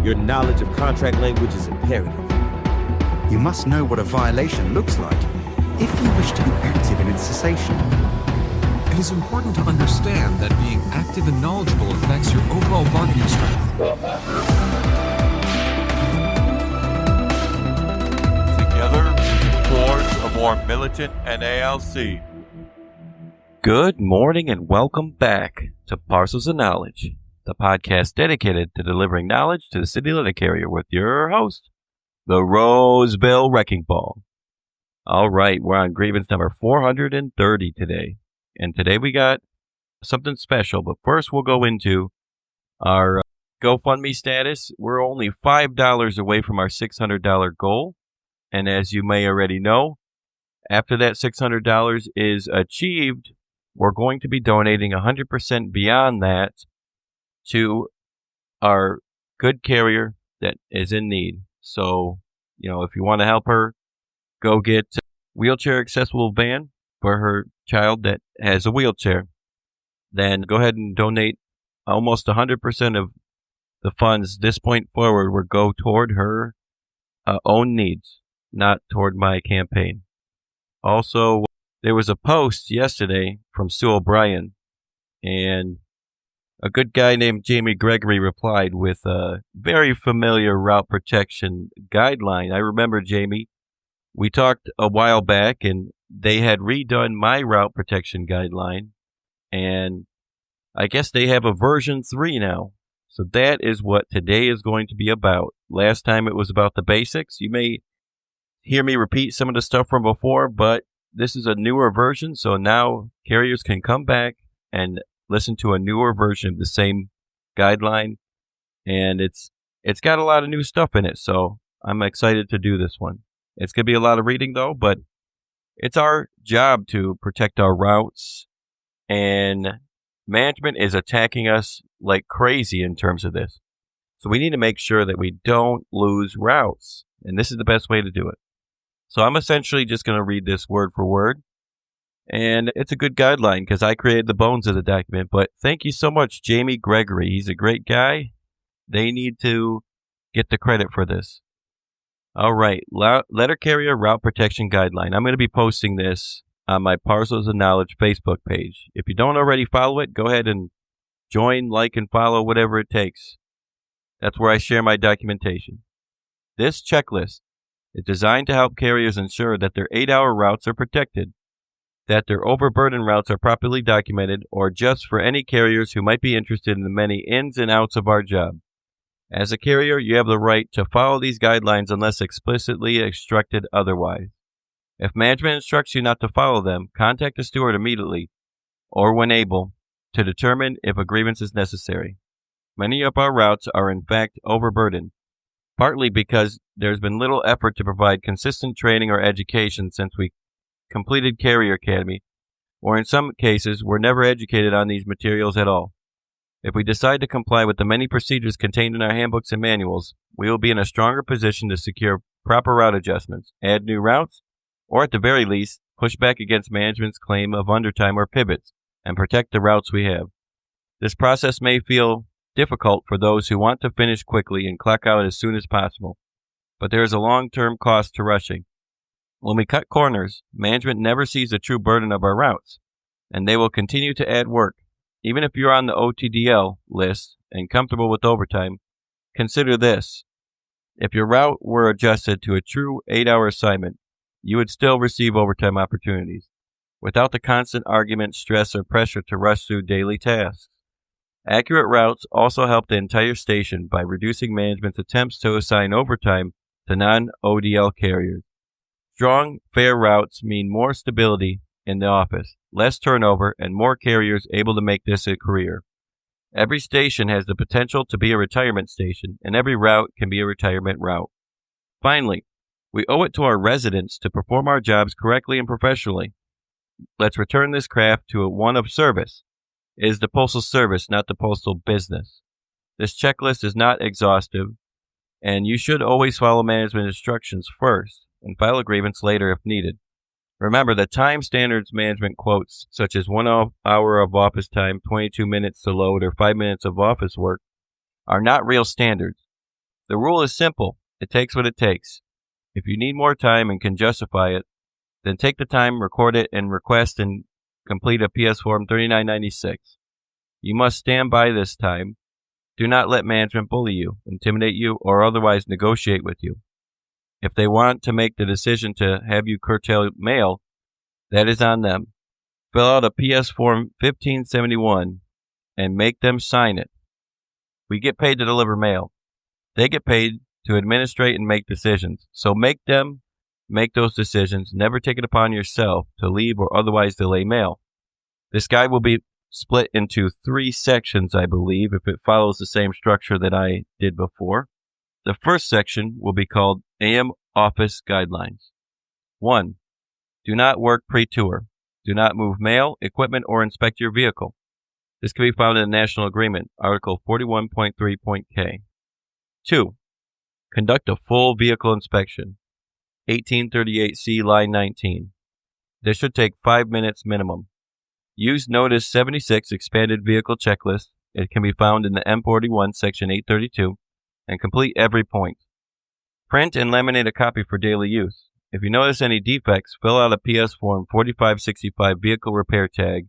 Your knowledge of contract language is imperative. You must know what a violation looks like if you wish to be active in its cessation. It is important to understand that being active and knowledgeable affects your overall bargaining strength. Together towards a more militant NALC. Good morning and welcome back to Parcels of Knowledge, the podcast dedicated to delivering knowledge to the city letter carrier with your host, the Roseville Wrecking Ball. All right, we're on grievance number 430 today. And today we got something special, but first we'll go into our GoFundMe status. We're only $5 away from our $600 goal. And as you may already know, after that $600 is achieved, we're going to be donating 100% beyond that to our good carrier that is in need. So, if you want to help her, go get a wheelchair accessible van for her child that has a wheelchair. Then go ahead and donate almost 100% of the funds this point forward will go toward her own needs, not toward my campaign. Also, there was a post yesterday from Sue O'Brien, and a good guy named Jamie Gregory replied with a very familiar route protection guideline. I remember, Jamie, we talked a while back, and they had redone my route protection guideline, and I guess they have a version 3 now. So that is what today is going to be about. Last time it was about the basics. You may hear me repeat some of the stuff from before, but this is a newer version, so now carriers can come back and listen to a newer version of the same guideline, and it's got a lot of new stuff in it, so I'm excited to do this one. It's going to be a lot of reading, though, but it's our job to protect our routes, and management is attacking us like crazy in terms of this. So we need to make sure that we don't lose routes, and this is the best way to do it. So I'm essentially just going to read this word for word, and it's a good guideline because I created the bones of the document, but thank you so much, Jamie Gregory. He's a great guy. They need to get the credit for this. All right, letter carrier route protection guideline. I'm going to be posting this on my Parcels of Knowledge Facebook page. If you don't already follow it, go ahead and join, like, and follow, whatever it takes. That's where I share my documentation. This checklist is designed to help carriers ensure that their 8-hour routes are protected, that their overburdened routes are properly documented, or just for any carriers who might be interested in the many ins and outs of our job. As a carrier, you have the right to follow these guidelines unless explicitly instructed otherwise. If management instructs you not to follow them, contact the steward immediately, or when able, to determine if a grievance is necessary. Many of our routes are in fact overburdened, partly because there's been little effort to provide consistent training or education since we completed Carrier Academy, or in some cases, we're never educated on these materials at all. If we decide to comply with the many procedures contained in our handbooks and manuals, we will be in a stronger position to secure proper route adjustments, add new routes, or at the very least, push back against management's claim of undertime or pivots, and protect the routes we have. This process may feel difficult for those who want to finish quickly and clock out as soon as possible, but there is a long-term cost to rushing. When we cut corners, management never sees the true burden of our routes, and they will continue to add work. Even if you're on the OTDL list and comfortable with overtime, consider this. If your route were adjusted to a true 8-hour assignment, you would still receive overtime opportunities, without the constant argument, stress, or pressure to rush through daily tasks. Accurate routes also help the entire station by reducing management's attempts to assign overtime to non-ODL carriers. Strong, fair routes mean more stability in the office, less turnover, and more carriers able to make this a career. Every station has the potential to be a retirement station, and every route can be a retirement route. Finally, we owe it to our residents to perform our jobs correctly and professionally. Let's return this craft to one of service. It is the postal service, not the postal business. This checklist is not exhaustive, and you should always follow management instructions first and file a grievance later if needed. Remember that time standards management quotes, such as 1 hour of office time, 22 minutes to load, or 5 minutes of office work, are not real standards. The rule is simple. It takes what it takes. If you need more time and can justify it, then take the time, record it, and request and complete a PS Form 3996. You must stand by this time. Do not let management bully you, intimidate you, or otherwise negotiate with you. If they want to make the decision to have you curtail mail, that is on them. Fill out a PS Form 1571 and make them sign it. We get paid to deliver mail. They get paid to administrate and make decisions. So make them make those decisions. Never take it upon yourself to leave or otherwise delay mail. This guide will be split into 3 sections, I believe, if it follows the same structure that I did before. The first section will be called AM Office Guidelines. 1. Do not work pre-tour. Do not move mail, equipment, or inspect your vehicle. This can be found in the National Agreement, Article 41.3.K. 2. Conduct a full vehicle inspection. 1838C Line 19. This should take 5 minutes minimum. Use Notice 76 Expanded Vehicle Checklist. It can be found in the M41 Section 832 and complete every point. Print and laminate a copy for daily use. If you notice any defects, fill out a PS Form 4565 Vehicle Repair Tag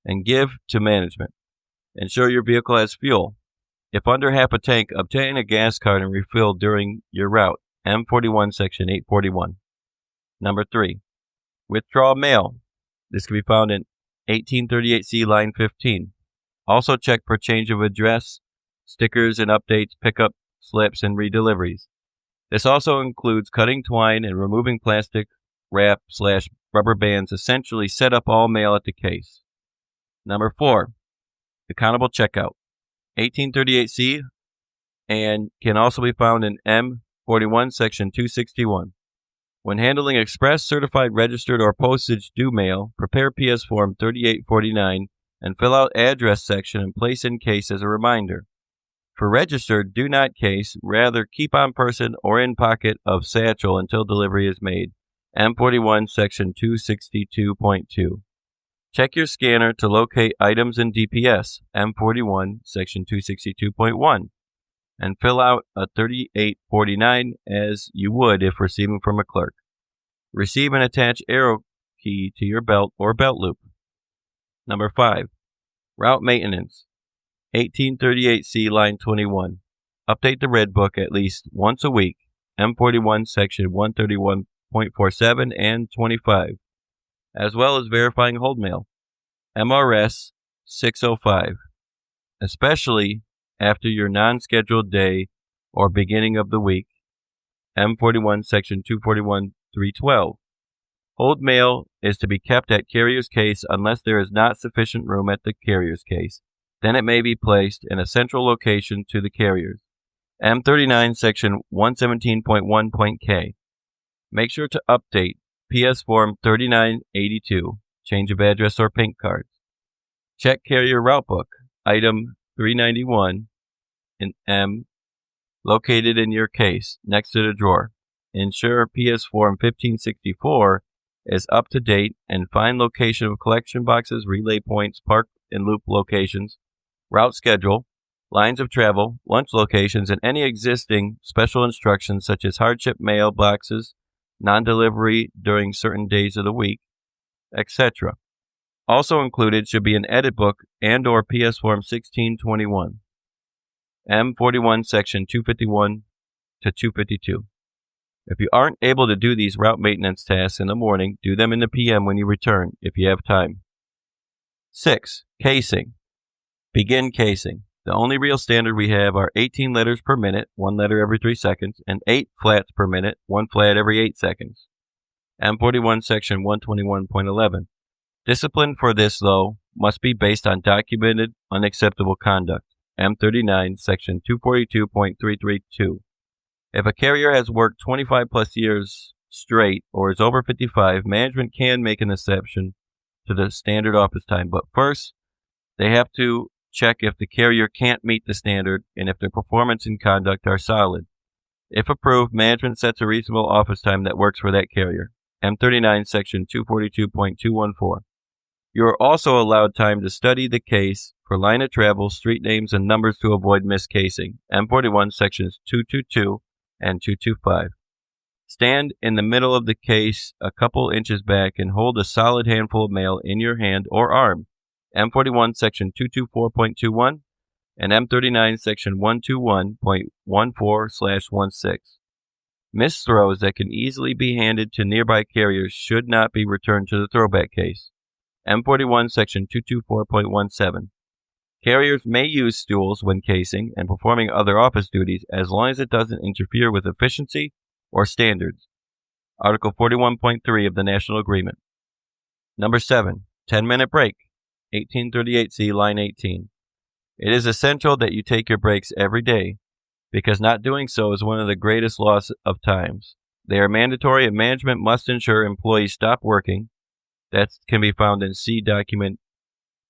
and give to management. Ensure your vehicle has fuel. If under half a tank, obtain a gas card and refill during your route. M41 Section 841. Number 3. Withdraw mail. This can be found in 1838C Line 15. Also check for change of address, stickers and updates, pickup slips, and redeliveries. This also includes cutting twine and removing plastic wrap / rubber bands. Essentially set up all mail at the case. Number 4. Accountable checkout. 1838C and can also be found in M41 Section 261. When handling express, certified, registered, or postage due mail, prepare PS Form 3849 and fill out address section and place in case as a reminder. For registered, do not case, rather keep on person or in pocket of satchel until delivery is made. M41 Section 262.2. Check your scanner to locate items in DPS, M41 Section 262.1, and fill out a 3849 as you would if receiving from a clerk. Receive and attach arrow key to your belt or belt loop. Number 5. Route maintenance. 1838C Line 21. Update the Red Book at least once a week. M41 Section 131.47 and 25. As well as verifying hold mail. MRS 605. Especially after your non-scheduled day or beginning of the week. M41 Section 241.312. Hold mail is to be kept at carrier's case unless there is not sufficient room at the carrier's case. Then it may be placed in a central location to the carriers. M39 Section 117.1.K. Make sure to update PS Form 3982, change of address or pink cards. Check carrier route book, item 391 in M, located in your case, next to the drawer. Ensure PS Form 1564 is up to date and find location of collection boxes, relay points, park and loop locations, route schedule, lines of travel, lunch locations, and any existing special instructions such as hardship mail boxes, non-delivery during certain days of the week, etc. Also included should be an edit book and or PS Form 1621. M41 Section 251 to 252. If you aren't able to do these route maintenance tasks in the morning, do them in the PM when you return, if you have time. 6. Casing. Begin casing. The only real standard we have are 18 letters per minute, 1 letter every 3 seconds, and 8 flats per minute, 1 flat every 8 seconds. M41 Section 121.11. Discipline for this, though, must be based on documented unacceptable conduct. M39 Section 242.332. If a carrier has worked 25 plus years straight or is over 55, management can make an exception to the standard office time, but first, they have to check if the carrier can't meet the standard and if their performance and conduct are solid. If approved, management sets a reasonable office time that works for that carrier. M39 Section 242.214. You are also allowed time to study the case for line of travel, street names, and numbers to avoid miscasing. M41 sections 222 and 225. Stand in the middle of the case a couple inches back and hold a solid handful of mail in your hand or arm. M41 section 224.21 and M39 section 121.14/16. Missed throws that can easily be handed to nearby carriers should not be returned to the throwback case. M41 section 224.17. Carriers may use stools when casing and performing other office duties as long as it doesn't interfere with efficiency or standards. Article 41.3 of the National Agreement. Number 7. 10-minute break. 1838C, line 18. It is essential that you take your breaks every day, because not doing so is one of the greatest loss of times. They are mandatory and management must ensure employees stop working. That can be found in C document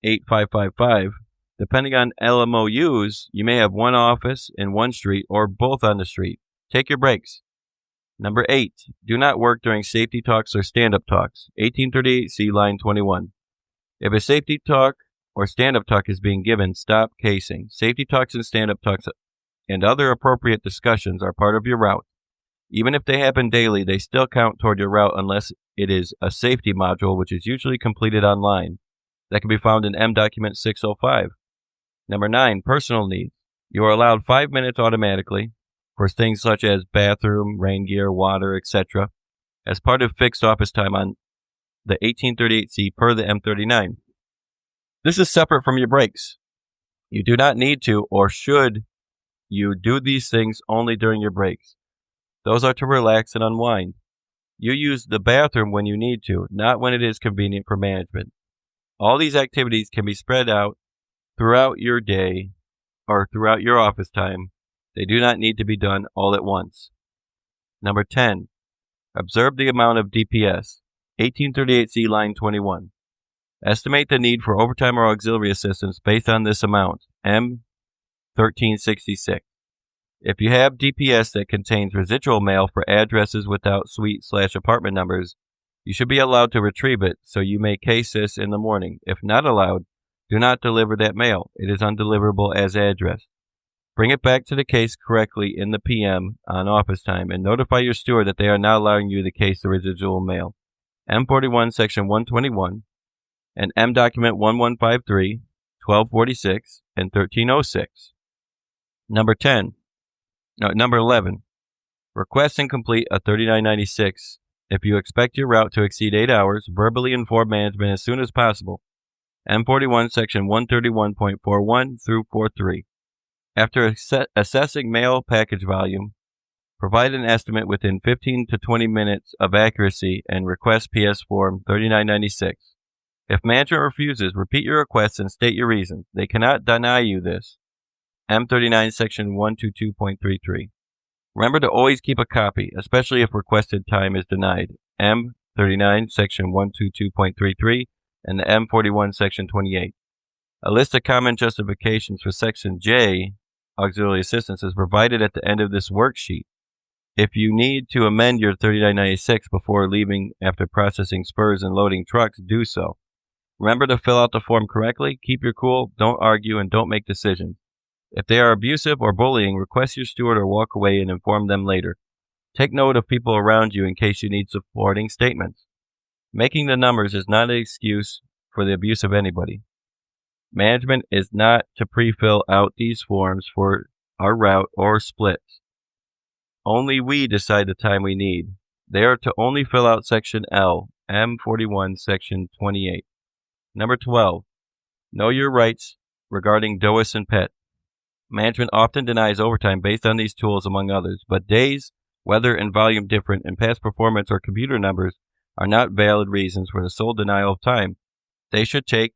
8555. Depending on LMOUs, you may have one office in one street or both on the street. Take your breaks. Number 8. Do not work during safety talks or stand-up talks. 1838C, line 21. If a safety talk or stand-up talk is being given, stop casing. Safety talks and stand-up talks and other appropriate discussions are part of your route. Even if they happen daily, they still count toward your route unless it is a safety module, which is usually completed online. That can be found in M document 605. Number 9. Personal needs. You are allowed 5 minutes automatically for things such as bathroom, rain gear, water, etc. as part of fixed office time on the 1838C per the M39. This is separate from your breaks. You do not need to or should you do these things only during your breaks. Those are to relax and unwind. You use the bathroom when you need to, not when it is convenient for management. All these activities can be spread out throughout your day or throughout your office time. They do not need to be done all at once. Number 10. Observe the amount of DPS. 1838C, line 21. Estimate the need for overtime or auxiliary assistance based on this amount. M 1366. If you have DPS that contains residual mail for addresses without suite/apartment numbers, you should be allowed to retrieve it, so you may case this in the morning. If not allowed, do not deliver that mail. It is undeliverable as addressed. Bring it back to the case correctly in the PM on office time and notify your steward that they are not allowing you to case the residual mail. M41 section 121 and M document 1153, 1246, and 1306. Number 11. Request and complete a 3996. If you expect your route to exceed 8 hours, verbally inform management as soon as possible. M41 section 131.41 through 43. After assessing mail package volume, provide an estimate within 15 to 20 minutes of accuracy and request PS form 3996. If management refuses, repeat your request and state your reasons. They cannot deny you this. M39 section 122.33. Remember to always keep a copy, especially if requested time is denied. M39 section 122.33 and the M41 section 28. A list of common justifications for section J, auxiliary assistance, is provided at the end of this worksheet. If you need to amend your 3996 before leaving after processing spurs and loading trucks, do so. Remember to fill out the form correctly, keep your cool, don't argue, and don't make decisions. If they are abusive or bullying, request your steward or walk away and inform them later. Take note of people around you in case you need supporting statements. Making the numbers is not an excuse for the abuse of anybody. Management is not to pre-fill out these forms for our route or splits. Only we decide the time we need. They are to only fill out section L, M41, section 28. Number 12. Know your rights regarding DOIS and PET. Management often denies overtime based on these tools, among others, but days, weather, and volume different, and past performance or computer numbers are not valid reasons for the sole denial of time. They should take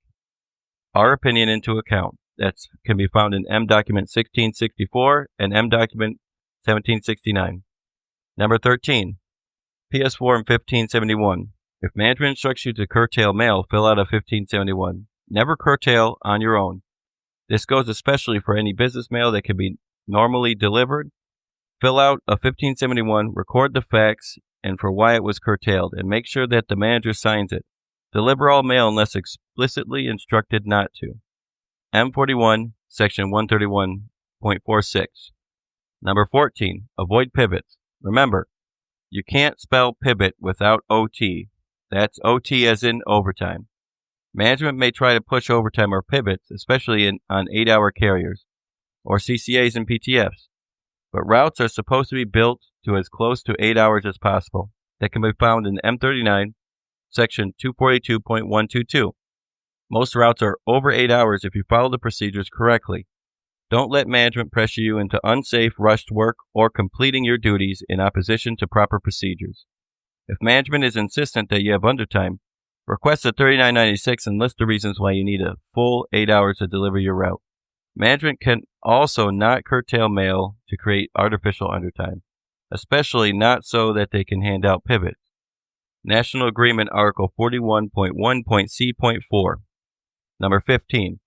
our opinion into account. That can be found in M document 1664 and M document 1769. Number 13. PS form 1571. If management instructs you to curtail mail, fill out a 1571. Never curtail on your own. This goes especially for any business mail that can be normally delivered. Fill out a 1571, record the facts and for why it was curtailed, and make sure that the manager signs it. Deliver all mail unless explicitly instructed not to. M41, Section 131.46. Number 14, avoid pivots. Remember, you can't spell pivot without OT. That's OT as in overtime. Management may try to push overtime or pivots, especially on 8-hour carriers, or CCAs and PTFs. But routes are supposed to be built to as close to 8 hours as possible. That can be found in M39, Section 242.122. Most routes are over 8 hours if you follow the procedures correctly. Don't let management pressure you into unsafe, rushed work or completing your duties in opposition to proper procedures. If management is insistent that you have undertime, request a $39.96 and list the reasons why you need a full 8 hours to deliver your route. Management can also not curtail mail to create artificial undertime, especially not so that they can hand out pivots. National Agreement Article 41.1.c.4. Number 15.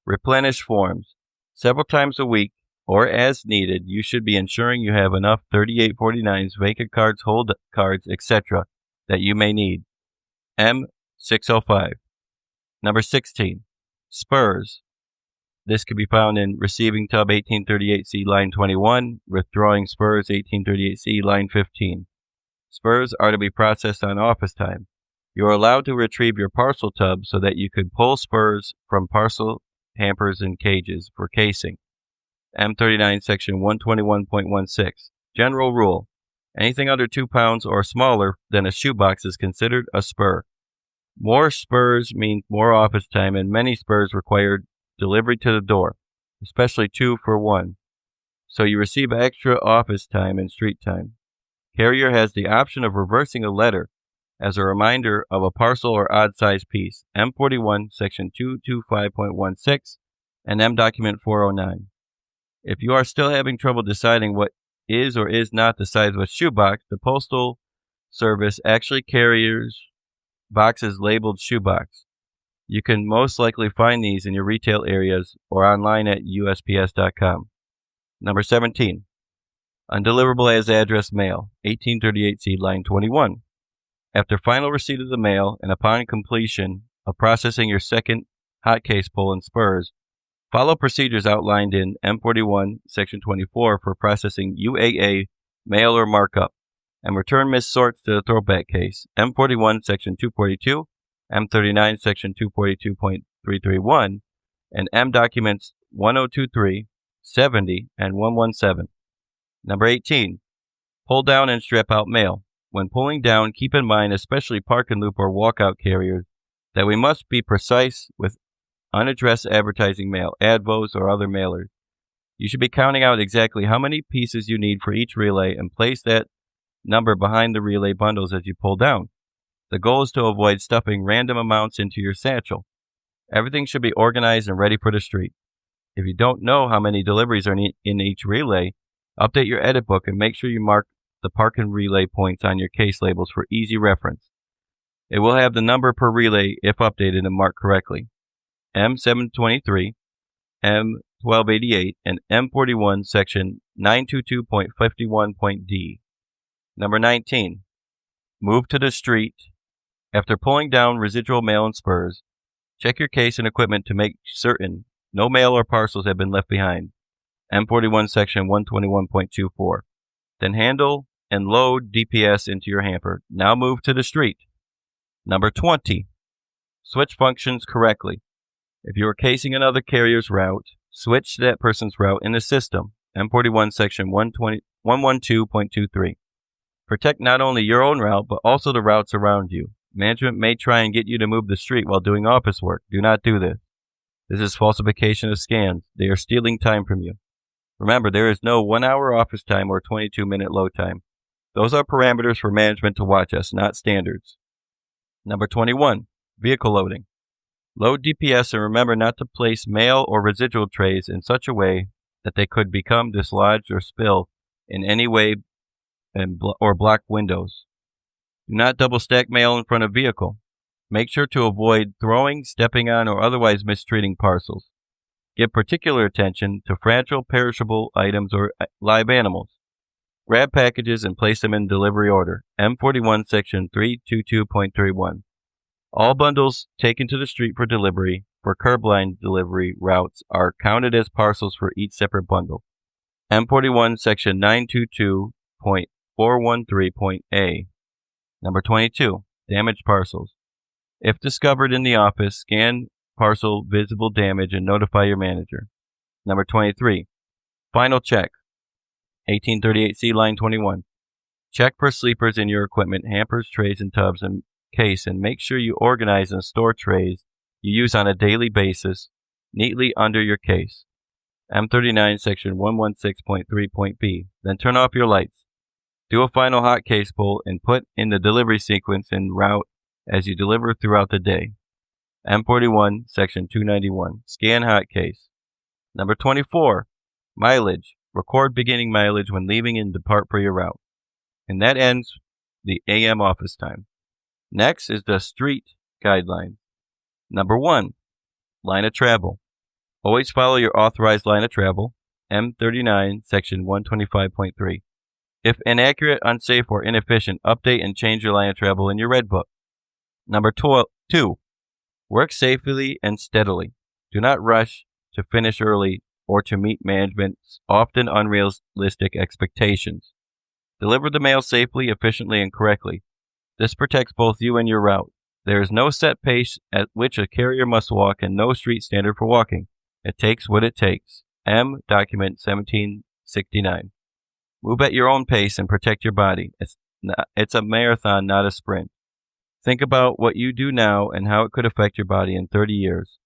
Replenish forms. Several times a week or as needed, you should be ensuring you have enough 3849s, vacant cards, hold cards, etc. that you may need. M605. Number 16. Spurs. This can be found in Receiving Tub 1838C line 21, Withdrawing Spurs 1838C line 15. Spurs are to be processed on office time. You are allowed to retrieve your parcel tub so that you could pull spurs from parcel hampers and cages for casing. M39 Section 121.16. General rule. Anything under 2 pounds or smaller than a shoebox is considered a spur. More spurs means more office time, and many spurs require delivery to the door, especially 2 for 1. So you receive extra office time and street time. Carrier has the option of reversing a letter as a reminder of a parcel or odd-sized piece. M41, Section 225.16, and M Document 409. If you are still having trouble deciding what is or is not the size of a shoebox, the Postal Service actually carries boxes labeled shoebox. You can most likely find these in your retail areas or online at USPS.com. Number 17. Undeliverable as address mail, 1838C line 21. After final receipt of the mail and upon completion of processing your second hot case pull and spurs, follow procedures outlined in M41, Section 24 for processing UAA, mail or markup, and return missed sorts to the throwback case, M41, Section 242, M39, Section 242.331, and M Documents 1023, 70, and 117. Number 18. Pull down and strip out mail. When pulling down, keep in mind, especially park and loop or walkout carriers, that we must be precise with unaddressed advertising mail, advos, or other mailers. You should be counting out exactly how many pieces you need for each relay and place that number behind the relay bundles as you pull down. The goal is to avoid stuffing random amounts into your satchel. Everything should be organized and ready for the street. If you don't know how many deliveries are in each relay, update your edit book and make sure you mark the park and relay points on your case labels for easy reference. It will have the number per relay if updated and marked correctly. M723, M1288, and M41, Section 922.51.d. Number 19. Move to the street. After pulling down residual mail and spurs, check your case and equipment to make certain no mail or parcels have been left behind. M41, Section 121.24. Then handle and load DPS into your hamper. Now move to the street. Number 20. Switch functions correctly. If you are casing another carrier's route, switch to that person's route in the system. M41, Section 112.23. Protect not only your own route, but also the routes around you. Management may try and get you to move the street while doing office work. Do not do this. This is falsification of scans. They are stealing time from you. Remember, there is no 1 hour office time or 22-minute load time. Those are parameters for management to watch us, not standards. Number 21. Vehicle loading. Load DPS and remember not to place mail or residual trays in such a way that they could become dislodged or spill in any way or block windows. Do not double stack mail in front of vehicle. Make sure to avoid throwing, stepping on, or otherwise mistreating parcels. Give particular attention to fragile, perishable items or live animals. Grab packages and place them in delivery order. M41, Section 322.31. All bundles taken to the street for delivery for curbline delivery routes are counted as parcels for each separate bundle. M41 Section 922.413.A. Number 22. Damaged parcels. If discovered in the office, scan parcel visible damage and notify your manager. Number 23. Final check. 1838C line 21. Check for sleepers in your equipment, hampers, trays, and tubs, and case, and make sure you organize and store trays you use on a daily basis neatly under your case. M39 Section 116.3.B. Then turn off your lights. Do a final hot case pull and put in the delivery sequence and route as you deliver throughout the day. M41 Section 291. Scan hot case. Number 24. Mileage. Record beginning mileage when leaving and depart for your route. And that ends the AM office time. Next is the street guideline. Number 1. Line of travel. Always follow your authorized line of travel. M39 Section 125.3. If inaccurate, unsafe, or inefficient, update and change your line of travel in your red book. Number 2. Work safely and steadily. Do not rush to finish early or to meet management's often unrealistic expectations. Deliver the mail safely, efficiently, and correctly. This protects both you and your route. There is no set pace at which a carrier must walk and no street standard for walking. It takes what it takes. M. Document 1769. Move at your own pace and protect your body. It's a marathon, not a sprint. Think about what you do now and how it could affect your body in 30 years.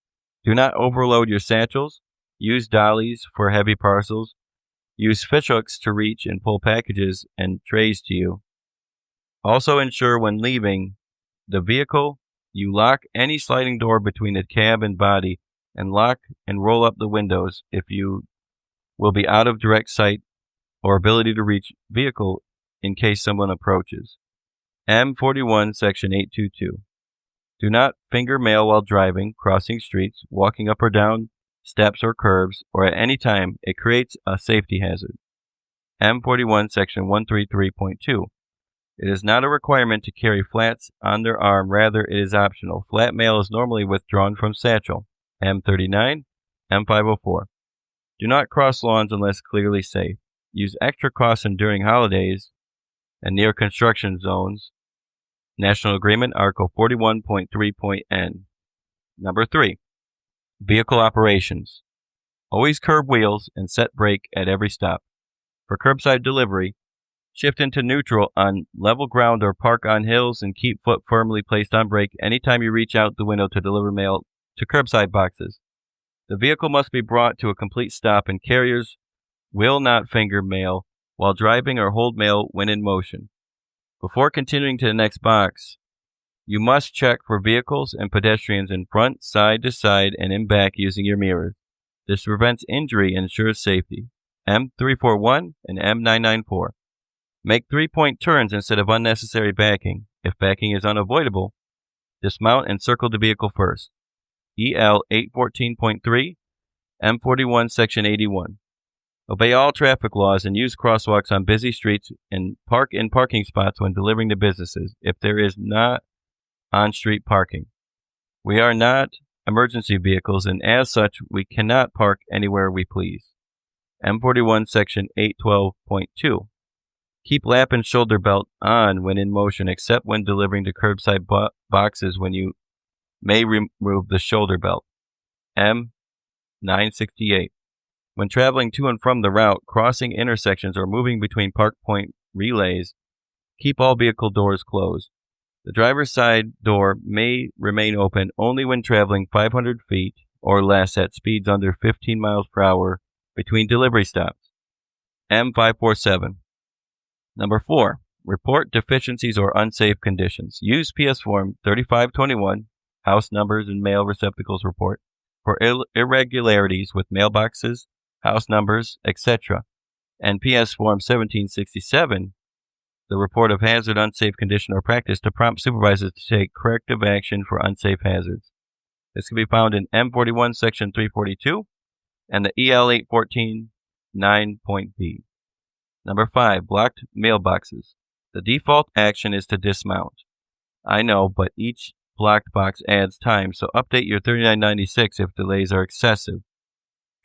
Do not overload your satchels. Use dollies for heavy parcels. Use fish hooks to reach and pull packages and trays to you. Also ensure when leaving the vehicle, you lock any sliding door between the cab and body and lock and roll up the windows if you will be out of direct sight or ability to reach vehicle in case someone approaches. M41 Section 822. Do not finger mail while driving, crossing streets, walking up or down steps or curbs, or at any time. It creates a safety hazard. M41 Section 133.2. It is not a requirement to carry flats on their arm, rather it is optional. Flat mail is normally withdrawn from satchel. M39, M504. Do not cross lawns unless clearly safe. Use extra caution during holidays and near construction zones. National Agreement, Article 41.3.N. Number 3. Vehicle operations. Always curb wheels and set brake at every stop. For curbside delivery, shift into neutral on level ground or park on hills and keep foot firmly placed on brake anytime you reach out the window to deliver mail to curbside boxes. The vehicle must be brought to a complete stop, and carriers will not finger mail while driving or hold mail when in motion. Before continuing to the next box, you must check for vehicles and pedestrians in front, side to side, and in back using your mirrors. This prevents injury and ensures safety. M341 and M994. Make 3-point turns instead of unnecessary backing. If backing is unavoidable, dismount and circle the vehicle first. EL 814.3, M41 Section 81. Obey all traffic laws and use crosswalks on busy streets and park in parking spots when delivering to businesses if there is not on-street parking. We are not emergency vehicles, and as such, we cannot park anywhere we please. M41 Section 812.2. Keep lap and shoulder belt on when in motion, except when delivering to curbside boxes, when you may remove the shoulder belt. M968. When traveling to and from the route, crossing intersections, or moving between park point relays, keep all vehicle doors closed. The driver's side door may remain open only when traveling 500 feet or less at speeds under 15 miles per hour between delivery stops. M547. Number 4. Report deficiencies or unsafe conditions. Use PS Form 3521, House Numbers and Mail Receptacles Report, for irregularities with mailboxes, house numbers, etc., and PS Form 1767, the report of hazard, unsafe condition, or practice to prompt supervisors to take corrective action for unsafe hazards. This can be found in M41 Section 342 and the EL 814 9.B. Number 5. Blocked mailboxes. The default action is to dismount. I know, but each blocked box adds time, so update your $39.96 if delays are excessive.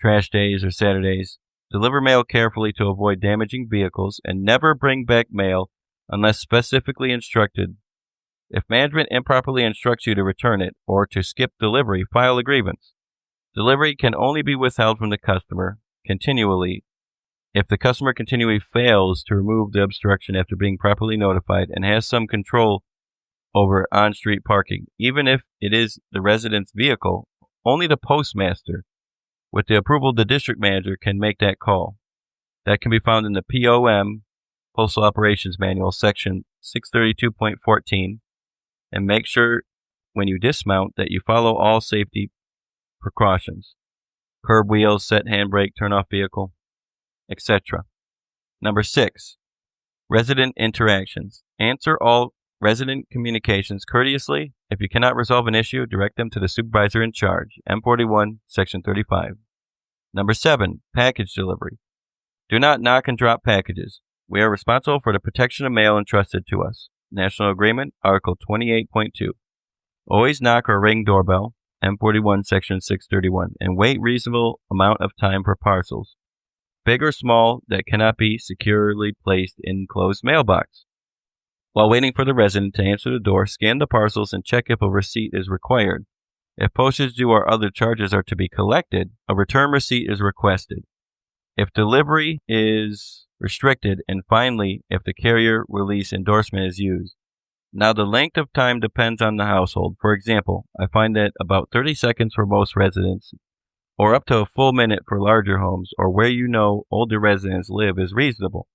Trash days or Saturdays. Deliver mail carefully to avoid damaging vehicles, and never bring back mail unless specifically instructed. If management improperly instructs you to return it or to skip delivery, file a grievance. Delivery can only be withheld from the customer continually if the customer continually fails to remove the obstruction after being properly notified and has some control over on-street parking. Even if it is the resident's vehicle, only the postmaster, with the approval of the district manager, can make that call. That can be found in the POM, Postal Operations Manual, section 632.14, and make sure when you dismount that you follow all safety precautions. Curb wheels, set handbrake, turn off vehicle, etc. Number 6, resident interactions. Answer all resident communications courteously. If you cannot resolve an issue, direct them to the supervisor in charge. M41, Section 35. Number 7, package delivery. Do not knock and drop packages. We are responsible for the protection of mail entrusted to us. National Agreement, Article 28.2. Always knock or ring doorbell, M41, Section 631, and wait reasonable amount of time for parcels, big or small, that cannot be securely placed in closed mailbox. While waiting for the resident to answer the door, scan the parcels and check if a receipt is required. If postage due or other charges are to be collected, a return receipt is requested. If delivery is restricted, and finally, if the carrier release endorsement is used. Now, the length of time depends on the household. For example, I find that about 30 seconds for most residents, or up to a full minute for larger homes, or where older residents live, is reasonable.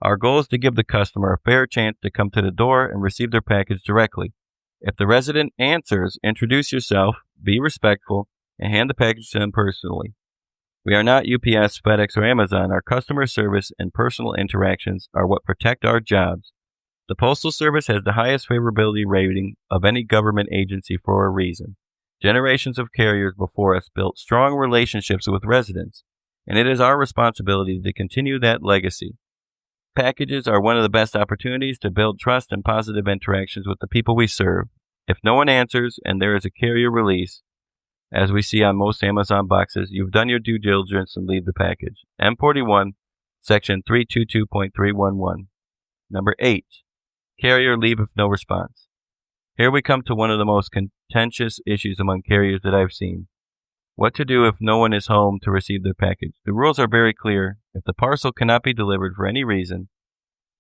Our goal is to give the customer a fair chance to come to the door and receive their package directly. If the resident answers, introduce yourself, be respectful, and hand the package to them personally. We are not UPS, FedEx, or Amazon. Our customer service and personal interactions are what protect our jobs. The Postal Service has the highest favorability rating of any government agency for a reason. Generations of carriers before us built strong relationships with residents, and it is our responsibility to continue that legacy. Packages are one of the best opportunities to build trust and positive interactions with the people we serve. If no one answers and there is a carrier release, as we see on most Amazon boxes, you've done your due diligence and leave the package. M41, Section 322.311. Number 8, carrier leave if no response. Here we come to one of the most contentious issues among carriers that I've seen. What to do if no one is home to receive their package. The rules are very clear. If the parcel cannot be delivered for any reason,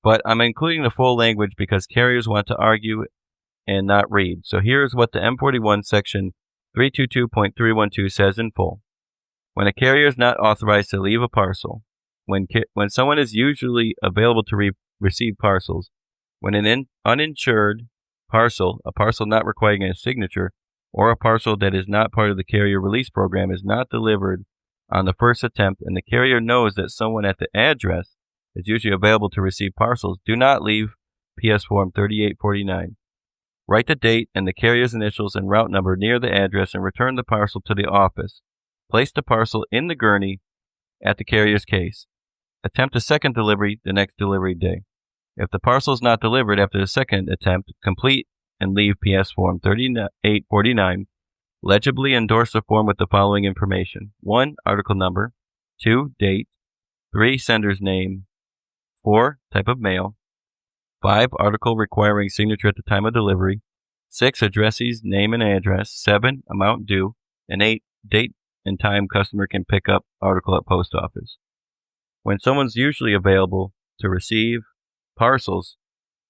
but I'm including the full language because carriers want to argue and not read. So here's what the M41 Section 322.312 says in full. When a carrier is not authorized to leave a parcel, when someone is usually available to receive parcels, when an uninsured parcel, a parcel not requiring a signature, or a parcel that is not part of the carrier release program is not delivered on the first attempt, and the carrier knows that someone at the address is usually available to receive parcels, do not leave PS Form 3849. Write the date and the carrier's initials and route number near the address and return the parcel to the office. Place the parcel in the gurney at the carrier's case. Attempt a second delivery the next delivery day. If the parcel is not delivered after the second attempt, complete and leave PS Form 3849. Legibly endorse the form with the following information. 1. Article number. 2. Date. 3. Sender's name. 4. Type of mail. 5. Article requiring signature at the time of delivery. 6. Addressee's name and address. 7. Amount due. And 8. Date and time customer can pick up article at post office. When someone's usually available to receive parcels,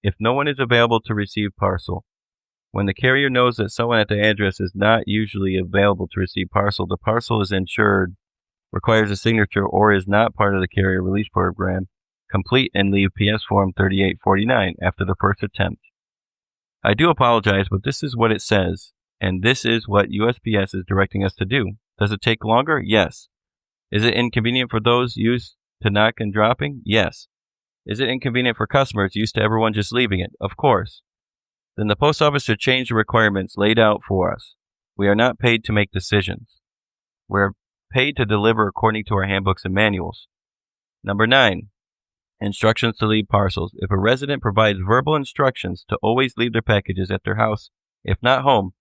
if no one is available to receive parcel, when the carrier knows that someone at the address is not usually available to receive parcel, the parcel is insured, requires a signature, or is not part of the carrier release program, complete and leave PS Form 3849 after the first attempt. I do apologize, but this is what it says, and this is what USPS is directing us to do. Does it take longer? Yes. Is it inconvenient for those used to knock and dropping? Yes. Is it inconvenient for customers used to everyone just leaving it? Of course. Then the post office should change the requirements laid out for us. We are not paid to make decisions. We're paid to deliver according to our handbooks and manuals. Number 9, instructions to leave parcels. If a resident provides verbal instructions to always leave their packages at their house If not home,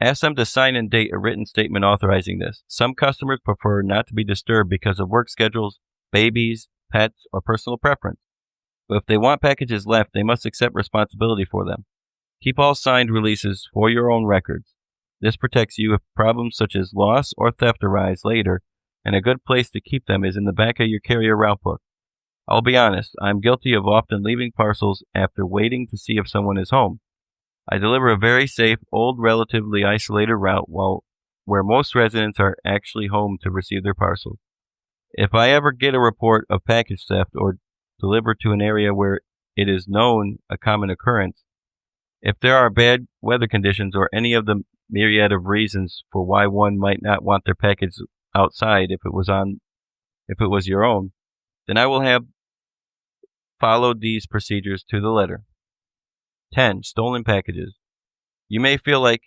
ask them to sign and date a written statement authorizing this. Some customers prefer not to be disturbed because of work schedules, babies, pets, or personal preference. But if they want packages left, they must accept responsibility for them. Keep all signed releases for your own records. This protects you if problems such as loss or theft arise later, and a good place to keep them is in the back of your carrier route book. I'll be honest, I'm guilty of often leaving parcels after waiting to see if someone is home. I deliver a very safe, old, relatively isolated route where most residents are actually home to receive their parcels. If I ever get a report of package theft or deliver to an area where it is known a common occurrence, if there are bad weather conditions or any of the myriad of reasons for why one might not want their package outside if it was your own, then I will have followed these procedures to the letter. 10. Stolen packages. You may feel like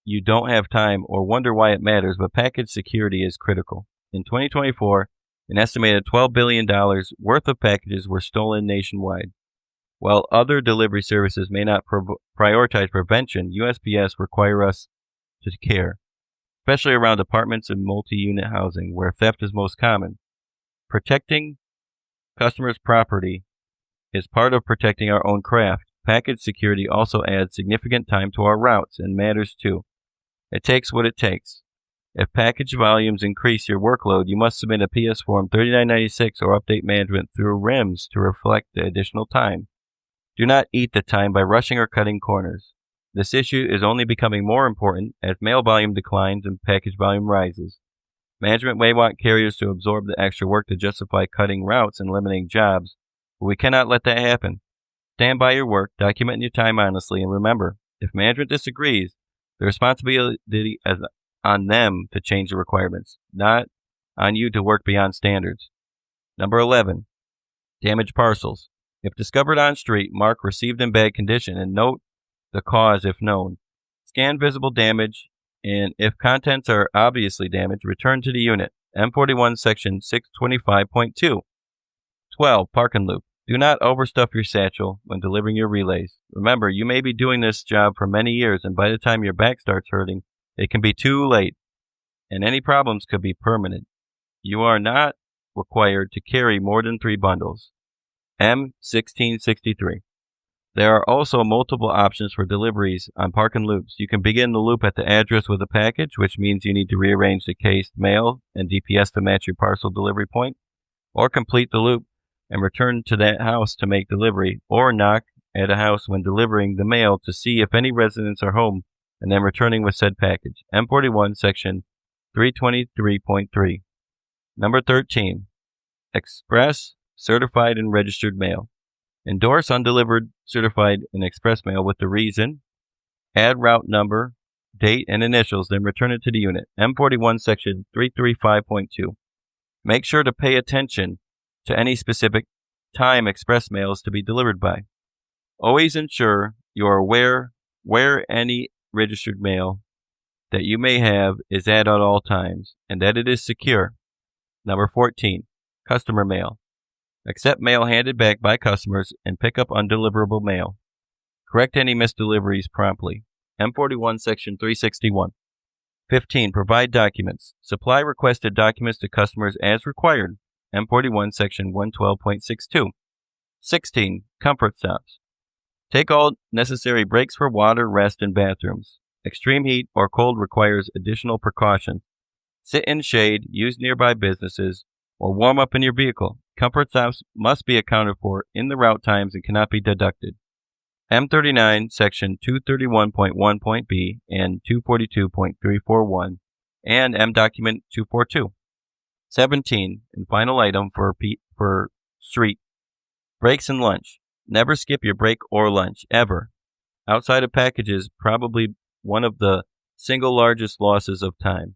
you don't have time or wonder why it matters, but package security is critical. In 2024, an estimated $12 billion worth of packages were stolen nationwide. While other delivery services may not prioritize prevention, USPS require us to care, especially around apartments and multi-unit housing where theft is most common. Protecting customers' property is part of protecting our own craft. Package security also adds significant time to our routes and matters too. It takes what it takes. If package volumes increase your workload, you must submit a PS Form 3996 or update management through RIMS to reflect the additional time. Do not eat the time by rushing or cutting corners. This issue is only becoming more important as mail volume declines and package volume rises. Management may want carriers to absorb the extra work to justify cutting routes and limiting jobs, but we cannot let that happen. Stand by your work, document your time honestly, and remember, if management disagrees, the responsibility is on them to change the requirements, not on you to work beyond standards. Number 11. Damaged parcels. If discovered on street, mark received in bad condition and note the cause if known. Scan visible damage, and if contents are obviously damaged, return to the unit. M41 Section 625.2. 12. Park and loop. Do not overstuff your satchel when delivering your relays. Remember, you may be doing this job for many years, and by the time your back starts hurting, it can be too late, and any problems could be permanent. You are not required to carry more than 3 bundles. M1663. There are also multiple options for deliveries on park and loops. You can begin the loop at the address with a package, which means you need to rearrange the cased mail and DPS to match your parcel delivery point, or complete the loop and return to that house to make delivery, or knock at a house when delivering the mail to see if any residents are home, and then returning with said package. M41 Section 323.3. Number 13. Express, certified, and registered mail. Endorse undelivered, certified, and express mail with the reason, add route number, date, and initials, then return it to the unit. M41 Section 335.2. Make sure to pay attention to any specific time express mail is to be delivered by. Always ensure you are aware where any registered mail that you may have is at all times, and that it is secure. Number 14. Customer mail. Accept mail handed back by customers and pick up undeliverable mail. Correct any misdeliveries promptly. M41 Section 361. 15. Provide documents. Supply requested documents to customers as required. M41 Section 112.62. 16. Comfort stops. Take all necessary breaks for water, rest, and bathrooms. Extreme heat or cold requires additional precautions. Sit in shade, use nearby businesses, or warm up in your vehicle. Comfort stops must be accounted for in the route times and cannot be deducted. M39 Section 231.1.b and 242.341 and M Document 242. 17. And final item for street. Breaks and lunch. Never skip your break or lunch, ever. Outside of packages, probably one of the single largest losses of time.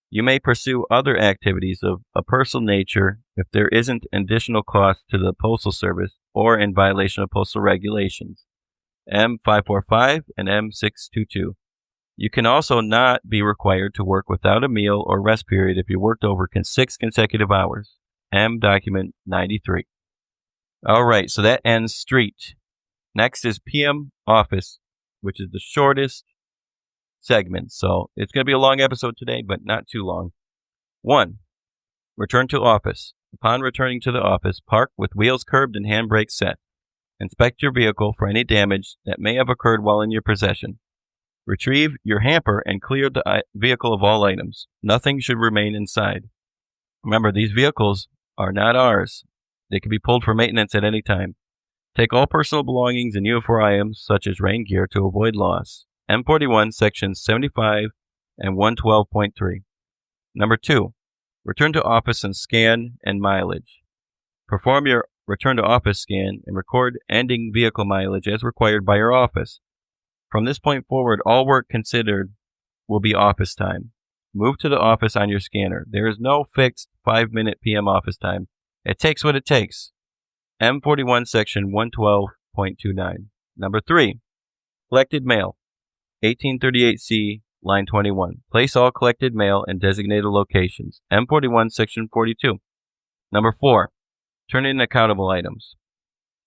You may pursue other activities of a personal nature if there isn't additional cost to the Postal Service or in violation of postal regulations. M545 and M622. You can also not be required to work without a meal or rest period if you worked over 6 consecutive hours. M Document 93. All right, so that ends street. Next is PM office, which is the shortest segments. So it's going to be a long episode today, but not too long. 1. Return to office. Upon returning to the office, park with wheels curbed and handbrakes set. Inspect your vehicle for any damage that may have occurred while in your possession. Retrieve your hamper and clear the vehicle of all items. Nothing should remain inside. Remember, these vehicles are not ours. They can be pulled for maintenance at any time. Take all personal belongings and UFO items, such as rain gear, to avoid loss. M41, Sections 75 and 112.3. Number 2. Return to office and scan and mileage. Perform your return to office scan and record ending vehicle mileage as required by your office. From this point forward, all work considered will be office time. Move to the office on your scanner. There is no fixed 5-minute PM office time. It takes what it takes. M41 Section 112.29. Number 3. Collected mail. 1838C, line 21. Place all collected mail in designated locations. M41 Section 42. Number 4. Turn in accountable items.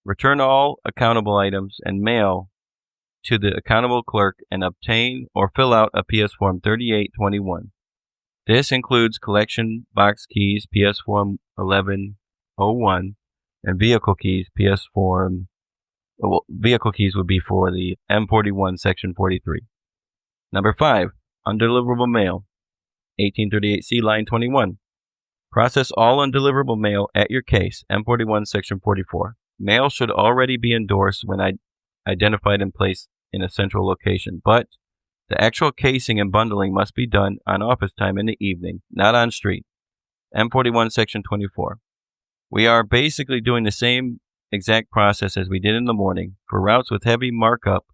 Return all accountable items and mail to the accountable clerk and obtain or fill out a PS Form 3821. This includes collection box keys, PS Form 1101, and vehicle keys, PS Form. Well, vehicle keys would be for the M41 Section 43. Number 5. Undeliverable mail. 1838C, line 21. Process all undeliverable mail at your case. M41 Section 44. Mail should already be endorsed when identified and placed in a central location, but the actual casing and bundling must be done on office time in the evening, not on street. M41 Section 24. We are basically doing the same exact process as we did in the morning. For routes with heavy markup,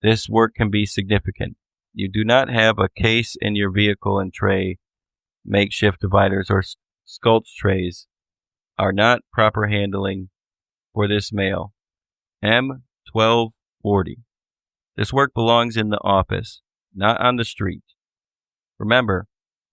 this work can be significant. You do not have a case in your vehicle and tray. Makeshift dividers or sculpt trays are not proper handling for this mail. M1240. This work belongs in the office, not on the street. Remember,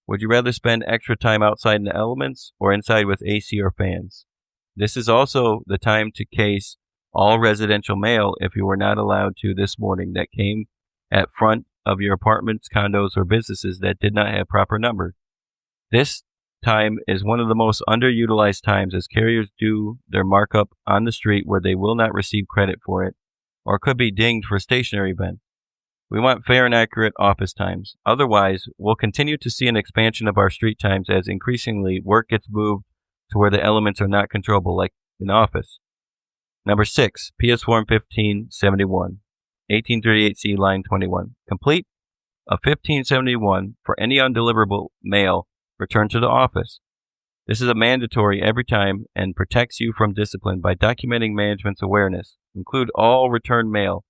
would you rather spend extra time outside in the elements or inside with AC or fans? This is also the time to case all residential mail if you were not allowed to this morning that came at front of your apartments, condos, or businesses that did not have proper numbers. This time is one of the most underutilized times as carriers do their markup on the street where they will not receive credit for it or could be dinged for stationary events. We want fair and accurate office times. Otherwise, we'll continue to see an expansion of our street times as increasingly work gets moved to where the elements are not controllable, like in office. Number 6, PS Form 1571, 1838C, line 21. Complete a 1571 for any undeliverable mail returned to the office. This is a mandatory every time and protects you from discipline by documenting management's awareness. Include all returned mail,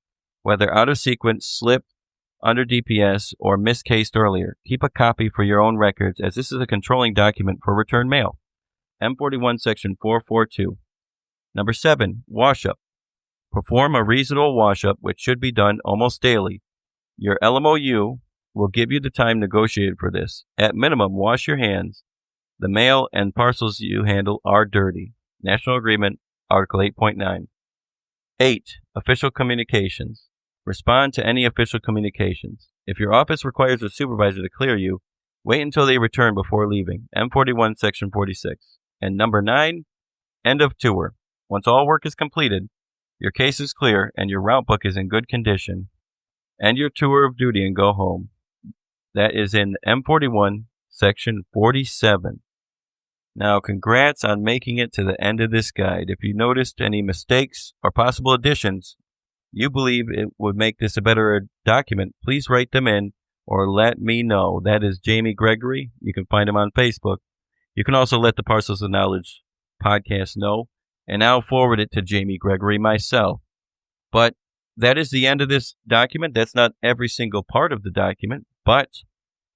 whether out of sequence, slipped, under DPS, or miscased earlier. Keep a copy for your own records, as this is a controlling document for return mail. M41 Section 442. Number 7. Wash-up. Perform a reasonable wash-up, which should be done almost daily. Your LMOU will give you the time negotiated for this. At minimum, wash your hands. The mail and parcels you handle are dirty. National Agreement, Article 8.9. 8. Official communications. Respond to any official communications. If your office requires a supervisor to clear you, wait until they return before leaving. M41 Section 46. And number 9. End of tour. Once all work is completed, your case is clear, and your route book is in good condition, end your tour of duty and go home. That is in M41 Section 47. Now, congrats on making it to the end of this guide. If you noticed any mistakes or possible additions you believe it would make this a better document, please write them in or let me know. That is Jamie Gregory. You can find him on Facebook. You can also let the Parcels of Knowledge podcast know, and I'll forward it to Jamie Gregory myself. But that is the end of this document. That's not every single part of the document, but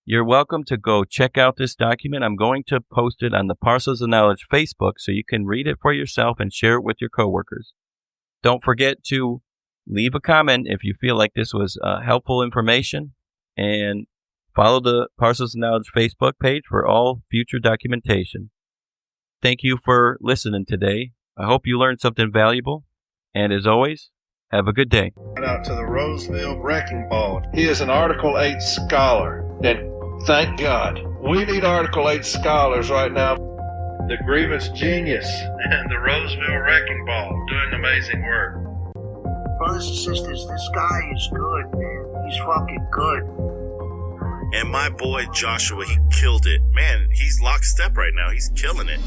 you're welcome to go check out this document. I'm going to post it on the Parcels of Knowledge Facebook so you can read it for yourself and share it with your coworkers. Don't forget to leave a comment if you feel like this was helpful information, and follow the Parcels of Knowledge Facebook page for all future documentation. Thank you for listening today. I hope you learned something valuable, and as always, Have a good day. Shout out to the Roseville Wrecking Ball. He is an Article 8 scholar, and thank God. We need Article 8 scholars right now. The Grievance Genius and the Roseville Wrecking Ball doing amazing work. Brothers and sisters, this guy is good, man. He's fucking good. And my boy Joshua, he killed it. Man, he's lockstep right now. He's killing it.